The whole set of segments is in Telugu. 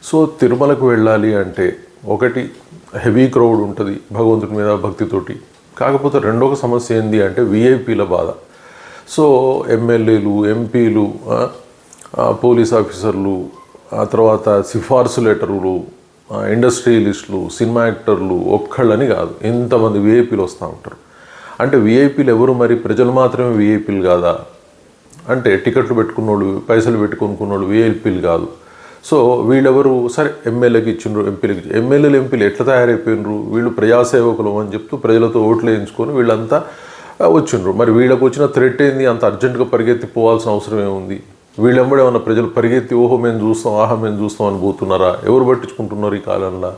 సో తిరుమలకు వెళ్ళాలి అంటే ఒకటి హెవీ క్రౌడ్ ఉంటుంది భగవంతుడి మీద భక్తితోటి. కాకపోతే రెండొక సమస్య ఏంది అంటే విఐపీల బాధ. సో ఎమ్మెల్యేలు, ఎంపీలు, పోలీస్ ఆఫీసర్లు, ఆ తర్వాత సిఫార్సు లెటర్లు, ఇండస్ట్రియలిస్టులు, సినిమా యాక్టర్లు ఒక్కళ్ళని కాదు, ఇంతమంది విఐపీలు వస్తూ ఉంటారు. అంటే విఐపీలు ఎవరు మరి? ప్రజలు మాత్రమే విఐపీలు కాదా? అంటే టికెట్లు పెట్టుకున్నోళ్ళు, పైసలు పెట్టుకొనుకున్నోళ్ళు విఐపీలు కాదు. సో వీళ్ళెవరు? సరే ఎమ్మెల్యేకి ఇచ్చిండ్రు, ఎమ్మెల్యేలు ఎంపీలు ఎట్లా తయారైపోయినరు? వీళ్ళు ప్రజాసేవకులు అని చెప్తూ ప్రజలతో ఓట్లు వేయించుకొని వీళ్ళంతా వచ్చిండ్రు. మరి వీళ్ళకి వచ్చిన థ్రెట్ ఏంది? అంత అర్జెంటుగా పరిగెత్తి పోవాల్సిన అవసరం ఏముంది? వీళ్ళెంబడే ఏమన్నా ప్రజలు పరిగెత్తి ఓహో మేము చూస్తాం, ఆహా మేము చూస్తాం అని పోతున్నారా? ఎవరు పట్టించుకుంటున్నారు ఈ కాలంలో?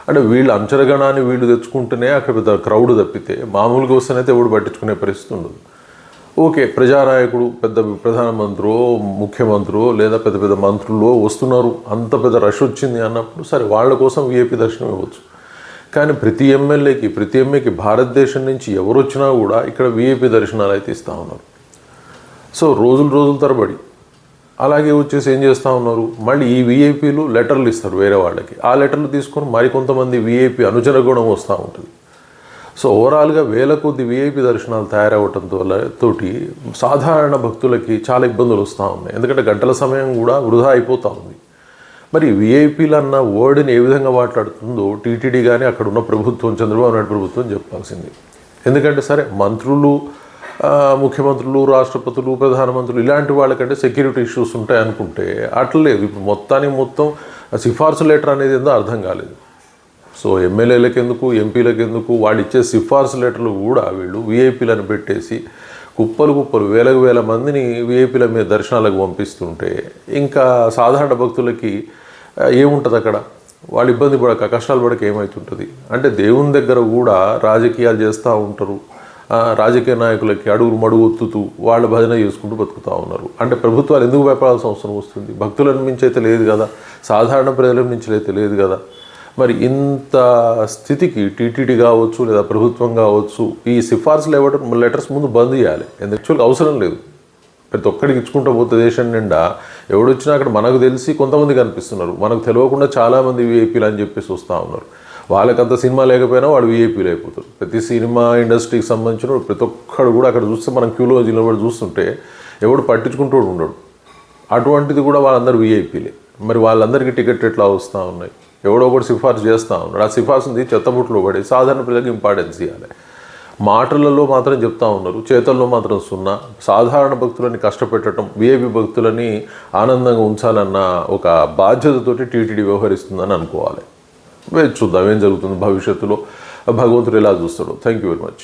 అంటే వీళ్ళు అంచరగణాన్ని వీళ్ళు తెచ్చుకుంటేనే అక్కడ పెద్ద క్రౌడ్ తప్పితే మామూలుగా వస్తేనైతే ఎవడు పట్టించుకునే పరిస్థితి ఉండదు. ఓకే, ప్రజానాయకుడు పెద్ద ప్రధానమంత్రో, ముఖ్యమంత్రో లేదా పెద్ద పెద్ద మంత్రులు వస్తున్నారు, అంత పెద్ద రష్ వచ్చింది అన్నప్పుడు సరే వాళ్ళ కోసం విఐపి దర్శనం ఇవ్వచ్చు. కానీ ప్రతి ఎమ్మెల్యేకి భారతదేశం నుంచి ఎవరు వచ్చినా కూడా ఇక్కడ విఐపి దర్శనాలు అయితే ఇస్తూ ఉన్నారు. సో రోజుల తరబడి అలాగే వచ్చేసి ఏం చేస్తూ ఉన్నారు? మళ్ళీ ఈ విఐపీలు లెటర్లు ఇస్తారు వేరే వాళ్ళకి. ఆ లెటర్లు తీసుకొని మరికొంతమంది విఐపి అనుచర గుణం వస్తూ ఉంటుంది. సో ఓవరాల్గా వేల కొద్ది విఐపి దర్శనాలు తయారవటంతో తోటి సాధారణ భక్తులకి చాలా ఇబ్బందులు వస్తూ ఉన్నాయి. ఎందుకంటే గంటల సమయం కూడా వృధా అయిపోతూ ఉంది. మరి విఐపీలు అన్న వర్డ్ని ఏ విధంగా మాట్లాడుతుందో టీటీడీ కానీ అక్కడ ఉన్న ప్రభుత్వం, చంద్రబాబు నాయుడు ప్రభుత్వం చెప్పాల్సింది. ఎందుకంటే సరే మంత్రులు, ముఖ్యమంత్రులు, రాష్ట్రపతులు, ప్రధానమంత్రులు ఇలాంటి వాళ్ళకంటే సెక్యూరిటీ ఇష్యూస్ ఉంటాయి అనుకుంటే అట్లా లేదు. ఇప్పుడు మొత్తం సిఫార్సు లెటర్ అనేది ఏందో అర్థం కాలేదు. సో ఎమ్మెల్యేలకు ఎందుకు, ఎంపీలకు ఎందుకు, వాళ్ళు ఇచ్చే సిఫార్సు లెటర్లు కూడా వీళ్ళు విఐపీలను పెట్టేసి కుప్పలు వేల మందిని విఐపీల మీద దర్శనాలకు పంపిస్తుంటే ఇంకా సాధారణ భక్తులకి ఏముంటుంది అక్కడ? వాళ్ళు ఇబ్బంది పడక, కష్టాలు పడక ఏమవుతుంటుంది? అంటే దేవుని దగ్గర కూడా రాజకీయాలు చేస్తూ ఉంటారు. రాజకీయ నాయకులకి అడుగులు మడుగు ఒత్తుతూ వాళ్ళ భజన చేసుకుంటూ బతుకుతూ ఉన్నారు. అంటే ప్రభుత్వాలు ఎందుకు భయపడాల్సిన అవసరం వస్తుంది? భక్తుల నుంచి అయితే లేదు కదా, సాధారణ ప్రజల నుంచి అయితే లేదు కదా. మరి ఇంత స్థితికి టీటీడీ కావచ్చు లేదా ప్రభుత్వం కావచ్చు ఈ సిఫార్సులు ఇవ్వడం లెటర్స్ ముందు బంద్ చేయాలి. యాక్చువల్గా అవసరం లేదు. ప్రతి ఒక్కడికి ఇచ్చుకుంటూ పోతే దేశం నిండా ఎవడొచ్చినా అక్కడ మనకు తెలిసి కొంతమంది కనిపిస్తున్నారు, మనకు తెలియకుండా చాలామంది విఐపీలు అని చెప్పేసి వస్తూ ఉన్నారు. వాళ్ళకంత సినిమా లేకపోయినా వాడు విఐపీలు అయిపోతారు. ప్రతి సినిమా ఇండస్ట్రీకి సంబంధించిన ప్రతి ఒక్కడు కూడా అక్కడ చూస్తే మనం క్యూలో నిలబడి చూస్తుంటే ఎవడు పట్టించుకుంటూ ఉండడు. అటువంటిది కూడా వాళ్ళందరూ విఐపీలే. మరి వాళ్ళందరికీ టికెట్ ఎట్లా వస్తూ ఉన్నాయి? ఎవడో ఒకటి సిఫార్సు చేస్తూ ఉన్నాడు. ఆ సిఫార్సుని చెత్తబుట్లో పడి సాధారణ ప్రజలకు ఇంపార్టెన్స్ ఇవ్వాలి. మాటలలో మాత్రం చెప్తా ఉన్నారు, చేతల్లో మాత్రం సున్నా. సాధారణ భక్తులని కష్టపెట్టడం, విఐపి భక్తులని ఆనందంగా ఉంచాలన్న ఒక బాధ్యతతోటి టీటీడీ వ్యవహరిస్తుందని అనుకోవాలి. చూద్దాం ఏం జరుగుతుంది భవిష్యత్తులో, భగవంతుడు ఎలా చూస్తాడో. Thank you very much.